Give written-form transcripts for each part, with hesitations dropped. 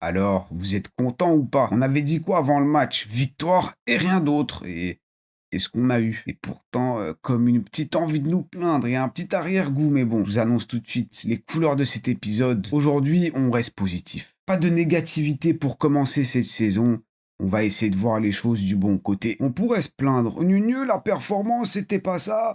Alors, vous êtes content ou pas? On avait dit quoi avant le match? Victoire et rien d'autre. Et c'est ce qu'on a eu. Et pourtant, comme une petite envie de nous plaindre et un petit arrière-goût. Mais bon, je vous annonce tout de suite les couleurs de cet épisode. Aujourd'hui, on reste positif. Pas de négativité pour commencer cette saison. On va essayer de voir les choses du bon côté. On pourrait se plaindre. La performance, c'était pas ça.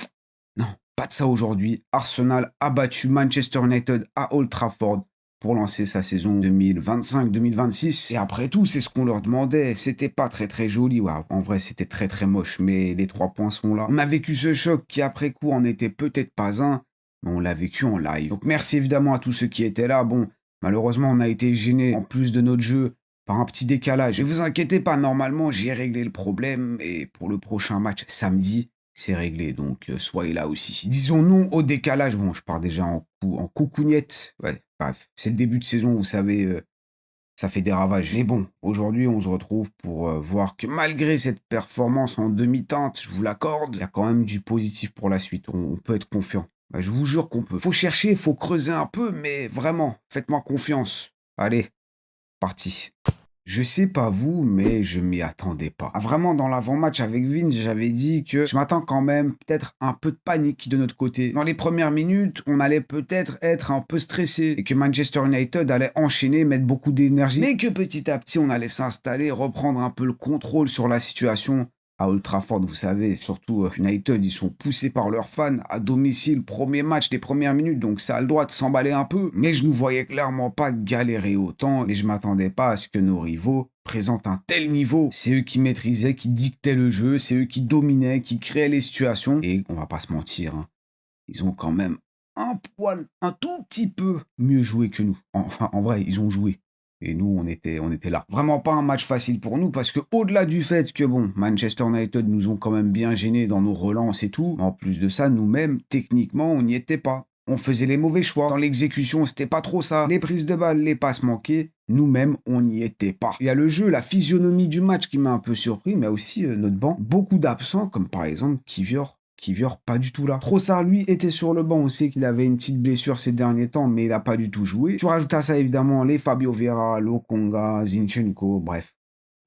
Non, pas de ça aujourd'hui. Arsenal a battu Manchester United à Old Trafford pour lancer sa saison 2025-2026. Et après tout, c'est ce qu'on leur demandait. C'était pas très très joli. Ouais, en vrai, c'était très très moche, mais les 3 points sont là. On a vécu ce choc qui, après coup, en était peut-être pas un, mais on l'a vécu en live. Donc merci évidemment à tous ceux qui étaient là. Bon, malheureusement, on a été gênés, en plus de notre jeu, par un petit décalage. Et vous inquiétez pas, normalement, j'ai réglé le problème. Et pour le prochain match, samedi, c'est réglé, donc soyez là aussi. Disons non au décalage. Bon, je pars déjà en coucougnette. Ouais, bref, c'est le début de saison, vous savez, ça fait des ravages. Mais bon, aujourd'hui, on se retrouve pour voir que malgré cette performance en demi-teinte, je vous l'accorde, il y a quand même du positif pour la suite. On peut être confiant. Bah, je vous jure qu'on peut. Faut chercher, faut creuser un peu, mais vraiment, faites-moi confiance. Allez, parti. Je sais pas vous, mais je m'y attendais pas. Ah, vraiment, dans l'avant-match avec Vince, j'avais dit que je m'attends quand même peut-être un peu de panique de notre côté. Dans les premières minutes, on allait peut-être être un peu stressé et que Manchester United allait enchaîner, mettre beaucoup d'énergie, mais que petit à petit, on allait s'installer, reprendre un peu le contrôle sur la situation. À Old Trafford, vous savez, surtout United, ils sont poussés par leurs fans à domicile, premier match des premières minutes, donc ça a le droit de s'emballer un peu. Mais je ne voyais clairement pas galérer autant et je m'attendais pas à ce que nos rivaux présentent un tel niveau. C'est eux qui maîtrisaient, qui dictaient le jeu, c'est eux qui dominaient, qui créaient les situations. Et on va pas se mentir, hein, ils ont quand même un poil, un tout petit peu mieux joué que nous. Enfin, en vrai, ils ont joué. Et nous, on était là. Vraiment pas un match facile pour nous parce que au-delà du fait que, bon, Manchester United nous ont quand même bien gênés dans nos relances et tout, en plus de ça, nous-mêmes, techniquement, on n'y était pas. On faisait les mauvais choix. Dans l'exécution, c'était pas trop ça. Les prises de balles, les passes manquées, nous-mêmes, on n'y était pas. Il y a le jeu, la physionomie du match qui m'a un peu surpris, mais aussi notre banc. Beaucoup d'absents, comme par exemple Kivior. Kivior, pas du tout là. Trossard, lui, était sur le banc. On sait qu'il avait une petite blessure ces derniers temps, mais il n'a pas du tout joué. Tu rajoutes à ça, évidemment, les Fabio Vera, Lokonga, Zinchenko, bref.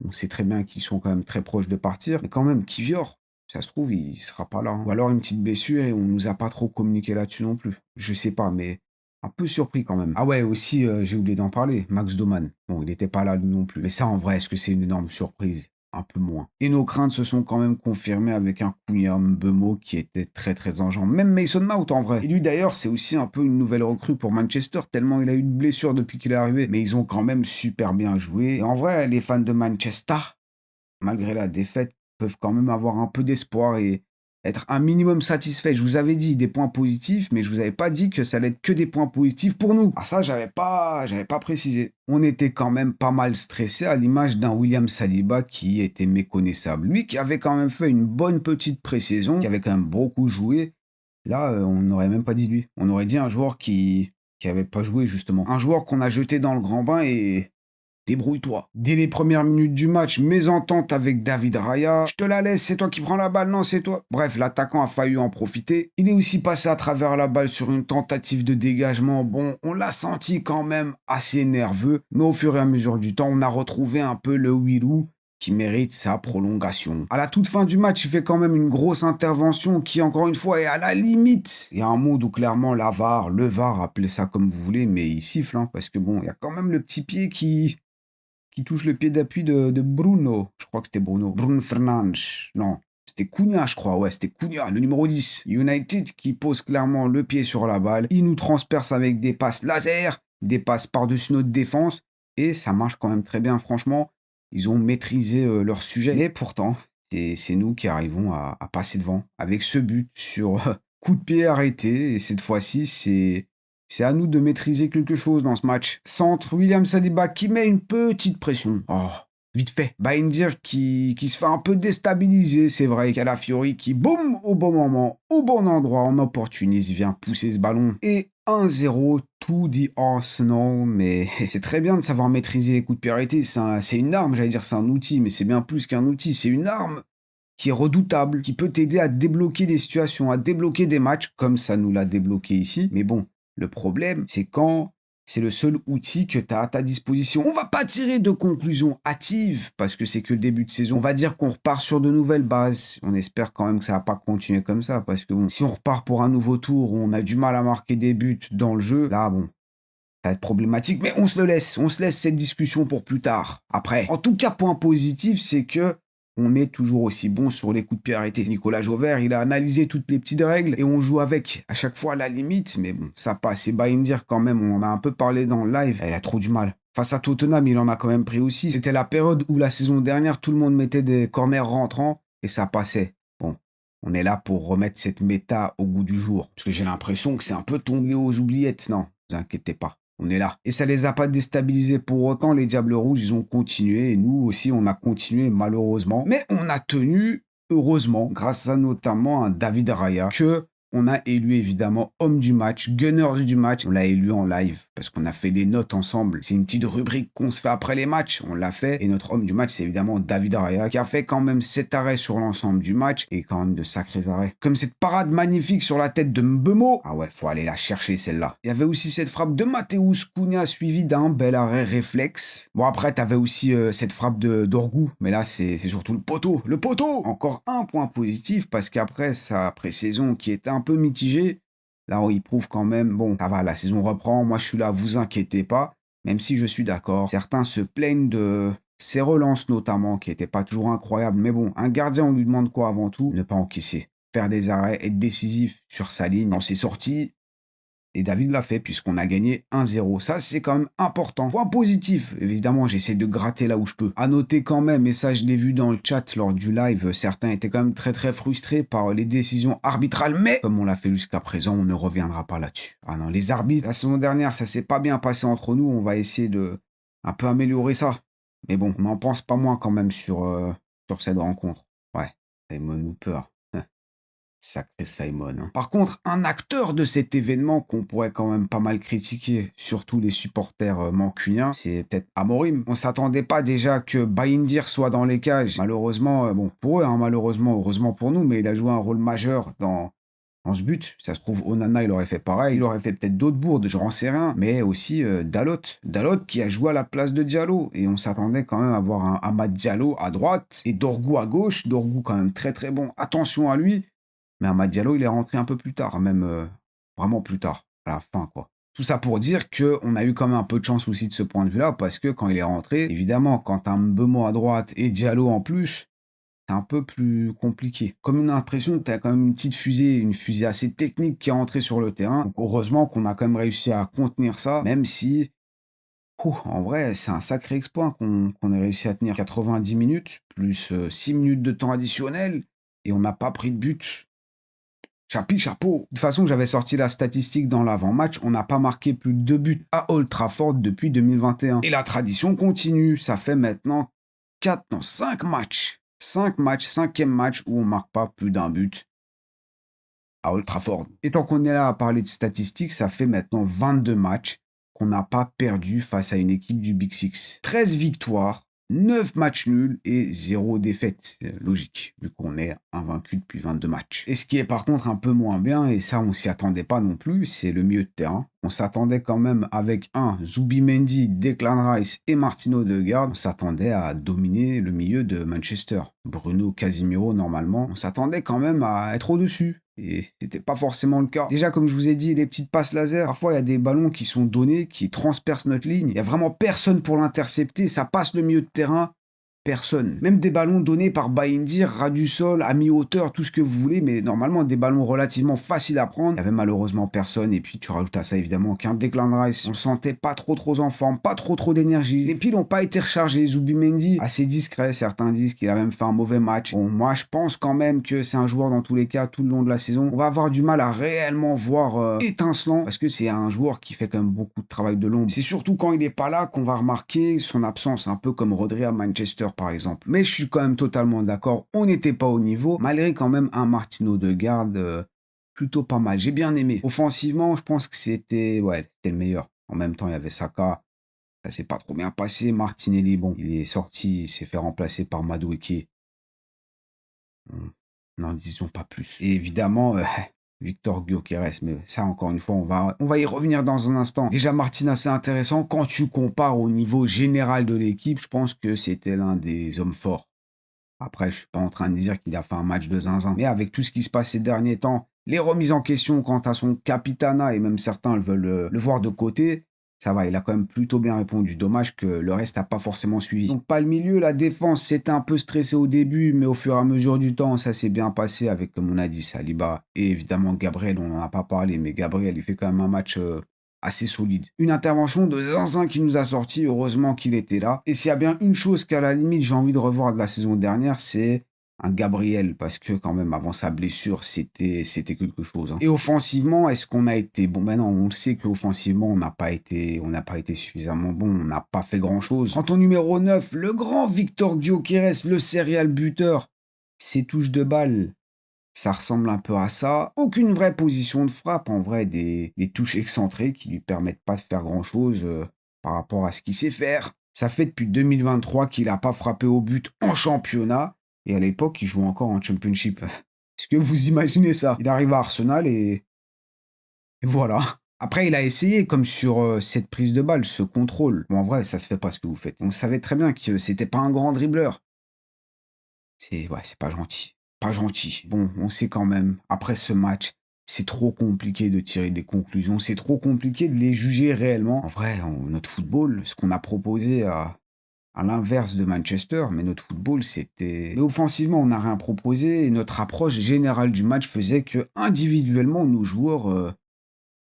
On sait très bien qu'ils sont quand même très proches de partir. Mais quand même, Kivior, ça se trouve, il sera pas là, hein. Ou alors une petite blessure et on nous a pas trop communiqué là-dessus non plus. Je sais pas, mais un peu surpris quand même. Ah ouais, aussi, j'ai oublié d'en parler, Max Doman. Bon, il n'était pas là lui non plus. Mais ça, en vrai, est-ce que c'est une énorme surprise? Un peu moins. Et nos craintes se sont quand même confirmées avec un Cunha Mbeumo qui était très très en jambes. Même Mason Mount en vrai. Et lui d'ailleurs, c'est aussi un peu une nouvelle recrue pour Manchester, tellement il a eu de blessures depuis qu'il est arrivé. Mais ils ont quand même super bien joué. Et en vrai, les fans de Manchester, malgré la défaite, peuvent quand même avoir un peu d'espoir et être un minimum satisfait. Je vous avais dit des points positifs, mais je vous avais pas dit que ça allait être que des points positifs pour nous. Ah ça, j'avais pas précisé. On était quand même pas mal stressé à l'image d'un William Saliba qui était méconnaissable. Lui qui avait quand même fait une bonne petite pré-saison, qui avait quand même beaucoup joué. Là, on n'aurait même pas dit lui. On aurait dit un joueur qui avait pas joué justement. Un joueur qu'on a jeté dans le grand bain et débrouille-toi. Dès les premières minutes du match, mésentente avec David Raya. Je te la laisse, c'est toi qui prends la balle, non, c'est toi. Bref, l'attaquant a failli en profiter. Il est aussi passé à travers la balle sur une tentative de dégagement. Bon, on l'a senti quand même assez nerveux, mais au fur et à mesure du temps, on a retrouvé un peu le Wirou qui mérite sa prolongation. À la toute fin du match, il fait quand même une grosse intervention qui, encore une fois, est à la limite. Il y a un mode où clairement la VAR, le VAR, appelez ça comme vous voulez, mais il siffle, hein, parce que bon, il y a quand même le petit pied qui touche le pied d'appui de Bruno. Je crois que c'était Bruno. Bruno Fernandes. Non, c'était Cunha, je crois. Ouais, c'était Cunha, le numéro 10. United qui pose clairement le pied sur la balle. Il nous transperce avec des passes laser, des passes par-dessus notre défense. Et ça marche quand même très bien, franchement. Ils ont maîtrisé leur sujet. Mais pourtant, c'est nous qui arrivons à passer devant avec ce but sur coup de pied arrêté. Et cette fois-ci, c'est à nous de maîtriser quelque chose dans ce match. Centre, William Saliba qui met une petite pression. Oh, vite fait. Baïndir qui se fait un peu déstabiliser, c'est vrai. Calafiori qui, boum, au bon moment, au bon endroit, en opportuniste, vient pousser ce ballon. Et 1-0, tout dit Arsenal, mais c'est très bien de savoir maîtriser les coups de pied arrêtés. C'est une arme, j'allais dire c'est un outil, mais c'est bien plus qu'un outil, c'est une arme qui est redoutable, qui peut t'aider à débloquer des situations, à débloquer des matchs, comme ça nous l'a débloqué ici. Mais bon, le problème, c'est quand C'est le seul outil que tu as à ta disposition. On va pas tirer de conclusion hâtive parce que c'est que le début de saison. On va dire qu'on repart sur de nouvelles bases. On espère quand même que ça va pas continuer comme ça parce que bon, si on repart pour un nouveau tour où on a du mal à marquer des buts dans le jeu, là bon, ça va être problématique, mais on se laisse cette discussion pour plus tard. Après, en tout cas, point positif, c'est que on est toujours aussi bon sur les coups de pied arrêtés. Nicolas Jauvert, il a analysé toutes les petites règles et on joue avec à chaque fois à la limite, mais bon, ça passe. Et Baïndir, quand même, on en a un peu parlé dans le live, il a trop du mal. Face à Tottenham, il en a quand même pris aussi. C'était la période où la saison dernière, tout le monde mettait des corners rentrants et ça passait. Bon, on est là pour remettre cette méta au goût du jour. Parce que j'ai l'impression que c'est un peu tombé aux oubliettes. Non, vous inquiétez pas. On est là. Et ça les a pas déstabilisés pour autant. Les Diables Rouges, ils ont continué. Et nous aussi, on a continué malheureusement. Mais on a tenu, heureusement, grâce à notamment un David Raya, que on a élu évidemment homme du match, Gunners du match. On l'a élu en live parce qu'on a fait des notes ensemble. C'est une petite rubrique qu'on se fait après les matchs. On l'a fait. Et notre homme du match, c'est évidemment David Raya qui a fait quand même 7 arrêts sur l'ensemble du match et quand même de sacrés arrêts. Comme cette parade magnifique sur la tête de Mbemo. Ah ouais, faut aller la chercher celle-là. Il y avait aussi cette frappe de Mateusz Cunha suivie d'un bel arrêt réflexe. Bon après, t'avais aussi cette frappe de Dorgu. Mais là, c'est surtout le poteau. Le poteau. Encore un point positif parce qu'après sa pré-saison qui était un peu mitigée, là, il prouve quand même, bon, ça va, la saison reprend, moi je suis là, vous inquiétez pas, même si je suis d'accord. Certains se plaignent de ses relances notamment, qui n'étaient pas toujours incroyables, mais bon, un gardien, on lui demande quoi avant tout? Ne pas encaisser, faire des arrêts, être décisif sur sa ligne. On s'est sorti, et David l'a fait puisqu'on a gagné 1-0. Ça, c'est quand même important. Point positif, évidemment, j'essaie de gratter là où je peux. À noter quand même, et ça je l'ai vu dans le chat lors du live, certains étaient quand même très très frustrés par les décisions arbitrales, mais comme on l'a fait jusqu'à présent, on ne reviendra pas là-dessus. Ah non, les arbitres, la saison dernière, ça s'est pas bien passé entre nous, on va essayer de un peu améliorer ça. Mais bon, on n'en pense pas moins quand même sur cette rencontre. Ouais, Simon Hooper. Sacré Simon, hein. Par contre, un acteur de cet événement qu'on pourrait quand même pas mal critiquer, surtout les supporters mancuniens, c'est peut-être Amorim. On s'attendait pas déjà que Baïndir soit dans les cages. Malheureusement, bon, pour eux, hein, malheureusement, heureusement pour nous, mais il a joué un rôle majeur dans ce but. Ça se trouve, Onana, il aurait fait pareil. Il aurait fait peut-être d'autres bourdes, j'en sais rien. Mais aussi Dalot. Dalot qui a joué à la place de Diallo. Et on s'attendait quand même à voir un Amad Diallo à droite et Dorgu à gauche. Dorgu quand même très très bon. Attention à lui. Mais Amad Diallo, il est rentré un peu plus tard, même vraiment plus tard, à la fin, quoi. Tout ça pour dire qu'on a eu quand même un peu de chance aussi de ce point de vue-là, parce que quand il est rentré, évidemment, quand t'as Mbeumo à droite et Diallo en plus, c'est un peu plus compliqué. Comme une impression que t'as quand même une fusée assez technique qui est rentrée sur le terrain. Donc heureusement qu'on a quand même réussi à contenir ça, même si, en vrai, c'est un sacré exploit qu'on ait réussi à tenir 90 minutes, plus 6 minutes de temps additionnel, et on n'a pas pris de but. Chapeau. De toute façon, j'avais sorti la statistique dans l'avant-match. On n'a pas marqué plus de 2 buts à Old Trafford depuis 2021. Et la tradition continue. Ça fait maintenant 5 matchs. 5 matchs, cinquième match où on marque pas plus d'un but à Old Trafford. Et tant qu'on est là à parler de statistiques, ça fait maintenant 22 matchs qu'on n'a pas perdu face à une équipe du Big Six. 13 victoires, 9 matchs nuls et 0 défaite. C'est logique, vu qu'on est invaincu depuis 22 matchs. Et ce qui est par contre un peu moins bien, et ça on s'y attendait pas non plus, c'est le milieu de terrain. On s'attendait quand même avec Zubimendi, Declan Rice et Martino Odegaard, on s'attendait à dominer le milieu de Manchester. Bruno Casemiro normalement, on s'attendait quand même à être au-dessus. Et c'était pas forcément le cas. Déjà, comme je vous ai dit, les petites passes laser, parfois il y a des ballons qui sont donnés, qui transpercent notre ligne. Il y a vraiment personne pour l'intercepter. Ça passe le milieu de terrain. Personne. Même des ballons donnés par Baïndir, ras du sol, à mi-hauteur, tout ce que vous voulez, mais normalement des ballons relativement faciles à prendre. Il y avait malheureusement personne, et puis tu rajoutes à ça évidemment qu'un Declan Rice, on le sentait pas trop en forme, pas trop d'énergie. Les piles n'ont pas été rechargées. Zubimendi, assez discret, certains disent qu'il a même fait un mauvais match. Bon, moi je pense quand même que c'est un joueur dans tous les cas, tout le long de la saison. On va avoir du mal à réellement voir étincelant, parce que c'est un joueur qui fait quand même beaucoup de travail de l'ombre. C'est surtout quand il est pas là qu'on va remarquer son absence, un peu comme Rodri à Manchester par exemple. Mais je suis quand même totalement d'accord, on n'était pas au niveau, malgré quand même un Martino Odegaard plutôt pas mal. J'ai bien aimé. Offensivement, je pense que c'était le meilleur. En même temps, il y avait Saka, ça s'est pas trop bien passé. Martinelli, bon, il est sorti, il s'est fait remplacer par Madueke. N'en disons pas plus. Et évidemment, Victor Gyökeres, mais ça, encore une fois, on va y revenir dans un instant. Déjà, Martin, assez intéressant. Quand tu compares au niveau général de l'équipe, je pense que c'était l'un des hommes forts. Après, je suis pas en train de dire qu'il a fait un match de zinzin. Mais avec tout ce qui se passe ces derniers temps, les remises en question quant à son capitana, et même certains le veulent le voir de côté, ça va, il a quand même plutôt bien répondu. Dommage que le reste n'a pas forcément suivi. Donc pas le milieu, la défense, c'était un peu stressé au début, mais au fur et à mesure du temps, ça s'est bien passé avec, comme on a dit, Saliba et évidemment Gabriel, on n'en a pas parlé, mais Gabriel, il fait quand même un match assez solide. Une intervention de zinzin qui nous a sorti, heureusement qu'il était là. Et s'il y a bien une chose qu'à la limite j'ai envie de revoir de la saison dernière, c'est un Gabriel, parce que quand même avant sa blessure, c'était quelque chose, hein. Et offensivement, est-ce qu'on a été bon? Ben non, on le sait qu'offensivement, on n'a pas été suffisamment bon, on n'a pas fait grand-chose. Quant au numéro 9, le grand Victor Gyökeres, le serial buteur, ses touches de balle, ça ressemble un peu à ça. Aucune vraie position de frappe, en vrai, des touches excentrées qui lui permettent pas de faire grand-chose par rapport à ce qu'il sait faire. Ça fait depuis 2023 qu'il n'a pas frappé au but en championnat. Et à l'époque, il jouait encore en Championship. Est-ce que vous imaginez ça? Il arrive à Arsenal et voilà. Après, il a essayé, comme sur cette prise de balle, ce contrôle. Bon, en vrai, ça se fait pas ce que vous faites. On savait très bien que c'était pas un grand dribbleur. Ouais, c'est pas gentil. Pas gentil. Bon, on sait quand même, après ce match, c'est trop compliqué de tirer des conclusions, c'est trop compliqué de les juger réellement. En vrai, notre football, ce qu'on a proposé à l'inverse de Manchester, mais notre football, c'était... Mais offensivement, on n'a rien proposé, et notre approche générale du match faisait que, individuellement, nos joueurs,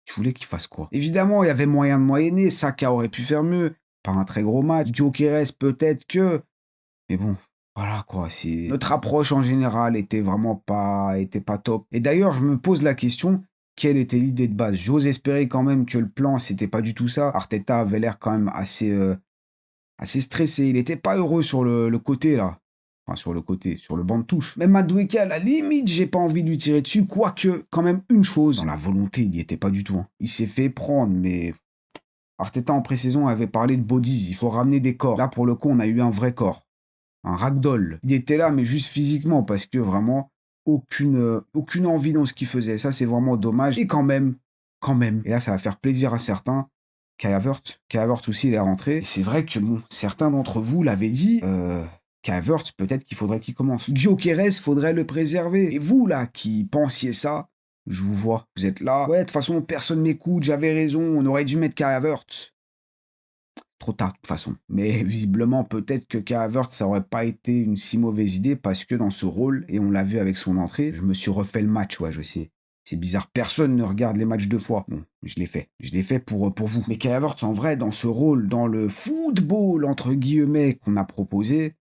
tu voulais qu'ils fassent quoi? Évidemment, il y avait moyen de moyenner, Saka aurait pu faire mieux, pas un très gros match, Gyökeres peut-être que... Mais bon, voilà quoi, c'est notre approche en général était pas top. Et d'ailleurs, je me pose la question, quelle était l'idée de base? J'ose espérer quand même que le plan, c'était pas du tout ça. Arteta avait l'air quand même assez stressé. Il était pas heureux sur le côté là. Enfin, sur le côté, sur le banc de touche. Même Madueke, à la limite, j'ai pas envie de lui tirer dessus. Quoique, quand même, une chose, dans la volonté, il y était pas du tout, hein. Il s'est fait prendre, mais Arteta en pré-saison avait parlé de bodies. Il faut ramener des corps. Là, pour le coup, on a eu un vrai corps. Un ragdoll. Il était là, mais juste physiquement, parce que vraiment, aucune envie dans ce qu'il faisait. Ça, c'est vraiment dommage. Et quand même, et là, ça va faire plaisir à certains, Kai Havertz aussi, il est rentré. Et c'est vrai que, bon, certains d'entre vous l'avaient dit, Kai Havertz, peut-être qu'il faudrait qu'il commence. Gyökeres, faudrait le préserver. Et vous, là, qui pensiez ça, je vous vois, vous êtes là. Ouais, de toute façon, personne m'écoute, j'avais raison, on aurait dû mettre Kai Havertz. Trop tard de toute façon. Mais visiblement, peut-être que Kai Havertz, ça aurait pas été une si mauvaise idée parce que dans ce rôle, et on l'a vu avec son entrée, je me suis refait le match, ouais, je sais. C'est bizarre, personne ne regarde les matchs deux fois. Bon, je l'ai fait. Je l'ai fait pour vous. Mais Kai Havertz, en vrai, dans ce rôle, dans le football, entre guillemets, qu'on a proposé,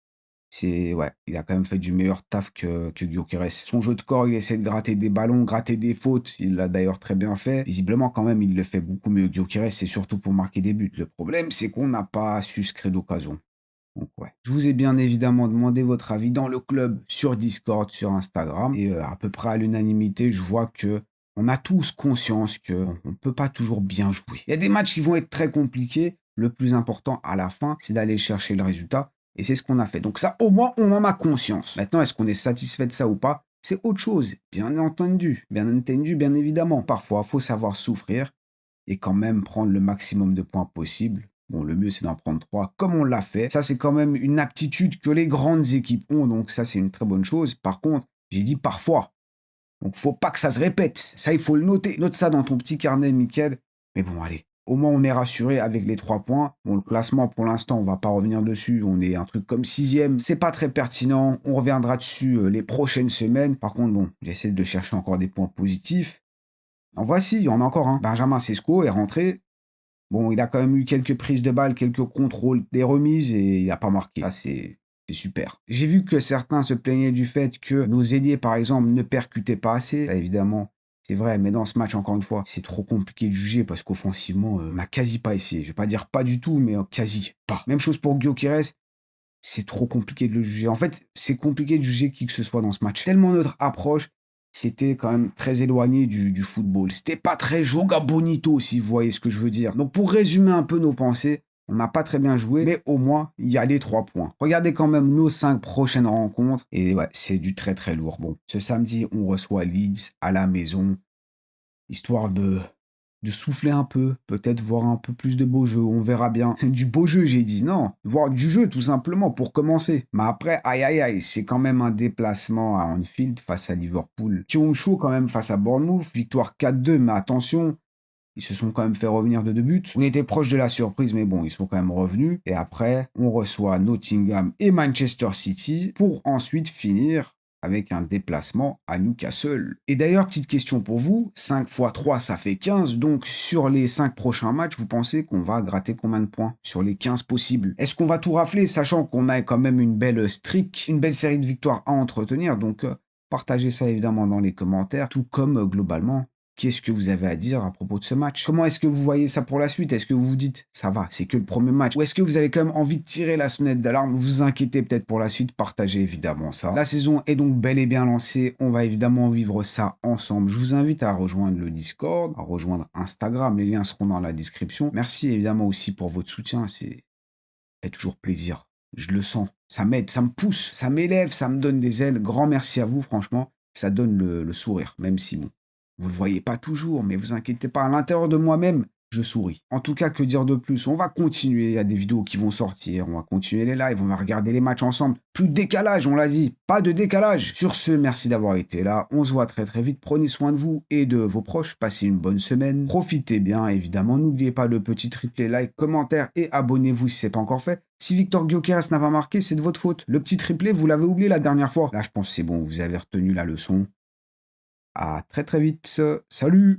ouais, il a quand même fait du meilleur taf que Gyökeres. Son jeu de corps, il essaie de gratter des ballons, gratter des fautes. Il l'a d'ailleurs très bien fait. Visiblement, quand même, il le fait beaucoup mieux que Gyökeres, c'est surtout pour marquer des buts. Le problème, c'est qu'on n'a pas su se créer d'occasion. Donc ouais. Je vous ai bien évidemment demandé votre avis dans le club, sur Discord, sur Instagram. Et à peu près à l'unanimité, je vois que on a tous conscience qu'on ne peut pas toujours bien jouer. Il y a des matchs qui vont être très compliqués. Le plus important à la fin, c'est d'aller chercher le résultat. Et c'est ce qu'on a fait. Donc ça, au moins, on en a conscience. Maintenant, est-ce qu'on est satisfait de ça ou pas? C'est autre chose. Bien entendu, bien évidemment. Parfois, il faut savoir souffrir et quand même prendre le maximum de points possible. Bon, le mieux, c'est d'en prendre 3, comme on l'a fait. Ça, c'est quand même une aptitude que les grandes équipes ont, donc ça, c'est une très bonne chose. Par contre, j'ai dit parfois. Donc, faut pas que ça se répète. Ça, il faut le noter. Note ça dans ton petit carnet, Mickaël. Mais bon, allez. Au moins, on est rassuré avec les 3 points. Bon, le classement, pour l'instant, on va pas revenir dessus. On est un truc comme 6e. C'est pas très pertinent. On reviendra dessus les prochaines semaines. Par contre, bon, j'essaie de chercher encore des points positifs. En voici, il y en a encore un. Benjamin Sesko est rentré. Bon, il a quand même eu quelques prises de balles, quelques contrôles, des remises et il n'a pas marqué. Ça, c'est super. J'ai vu que certains se plaignaient du fait que nos ailiers, par exemple, ne percutaient pas assez. Ça, évidemment, c'est vrai, mais dans ce match, encore une fois, c'est trop compliqué de juger parce qu'offensivement, on n'a quasi pas essayé. Je vais pas dire pas du tout, mais quasi pas. Même chose pour Gyökeres. C'est trop compliqué de le juger. En fait, c'est compliqué de juger qui que ce soit dans ce match. Tellement notre approche, c'était quand même très éloigné du football. C'était pas très joga bonito, si vous voyez ce que je veux dire. Donc pour résumer un peu nos pensées, on n'a pas très bien joué, mais au moins, il y a les 3 points. Regardez quand même nos 5 prochaines rencontres. Et ouais, c'est du très très lourd. Bon, ce samedi, on reçoit Leeds à la maison. histoire de souffler un peu, peut-être voir un peu plus de beau jeu, on verra bien. Du beau jeu, j'ai dit, non, voir du jeu tout simplement pour commencer. Mais après, aïe aïe aïe, c'est quand même un déplacement à Anfield face à Liverpool, qui ont eu chaud quand même face à Bournemouth, victoire 4-2, mais attention, ils se sont quand même fait revenir de 2 buts. On était proche de la surprise, mais bon, ils sont quand même revenus. Et après, on reçoit Nottingham et Manchester City pour ensuite finir avec un déplacement à Newcastle. Et d'ailleurs, petite question pour vous, 5 fois 3, ça fait 15. Donc, sur les 5 prochains matchs, vous pensez qu'on va gratter combien de points sur les 15 possibles? Est-ce qu'on va tout rafler, sachant qu'on a quand même une belle streak, une belle série de victoires à entretenir? Donc, partagez ça évidemment dans les commentaires, tout comme globalement qu'est-ce que vous avez à dire à propos de ce match? Comment est-ce que vous voyez ça pour la suite? Est-ce que vous vous dites, ça va, c'est que le premier match? Ou est-ce que vous avez quand même envie de tirer la sonnette d'alarme? Vous inquiétez peut-être pour la suite? Partagez évidemment ça. La saison est donc bel et bien lancée. On va évidemment vivre ça ensemble. Je vous invite à rejoindre le Discord, à rejoindre Instagram. Les liens seront dans la description. Merci évidemment aussi pour votre soutien. C'est fait toujours plaisir. Je le sens. Ça m'aide, ça me pousse, ça m'élève, ça me donne des ailes. Grand merci à vous, franchement. Ça donne le sourire, même si bon. Vous le voyez pas toujours, mais vous inquiétez pas, à l'intérieur de moi-même, je souris. En tout cas, que dire de plus? On va continuer, il y a des vidéos qui vont sortir, on va continuer les lives, on va regarder les matchs ensemble. Plus de décalage, on l'a dit, pas de décalage. Sur ce, merci d'avoir été là, on se voit très très vite, prenez soin de vous et de vos proches, passez une bonne semaine, profitez bien, évidemment, n'oubliez pas le petit triplé, like, commentaire et abonnez-vous si c'est pas encore fait. Si Victor Gyökeres n'a pas marqué, c'est de votre faute. Le petit triplé, vous l'avez oublié la dernière fois. Là, je pense que c'est bon, vous avez retenu la leçon. À très très vite. Salut!